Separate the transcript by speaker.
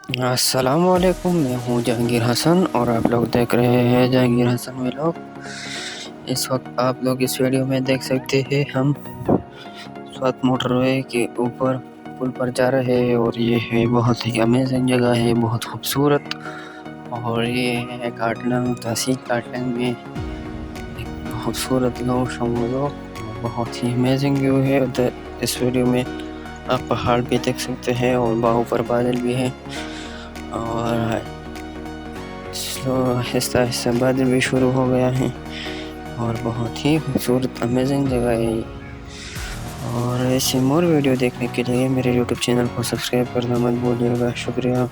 Speaker 1: अस्सलाम वालेकुम, मैं हूँ जहांगीर हसन और आप लोग देख रहे हैं जहांगीर हसन व्लॉग। इस वक्त आप लोग इस वीडियो में देख सकते हैं हम इस वक्त मोटरवे के ऊपर पुल पर जा रहे हैं और ये है बहुत ही अमेजिंग जगह है, बहुत खूबसूरत। और ये है काटलंग, तहसील काटलंग में एक खूबसूरत गाँव शमोलो। बहुत ही अमेजिंग व्यू है उधर। इस वीडियो में आप पहाड़ भी देख सकते हैं और ऊपर बादल भी है और आहिस्ता आहिस्ता बादल भी शुरू हो गया है और बहुत ही खूबसूरत अमेजिंग जगह है ये। और ऐसे मोर वीडियो देखने के लिए मेरे यूट्यूब चैनल को सब्सक्राइब करना मत भूलिएगा। शुक्रिया।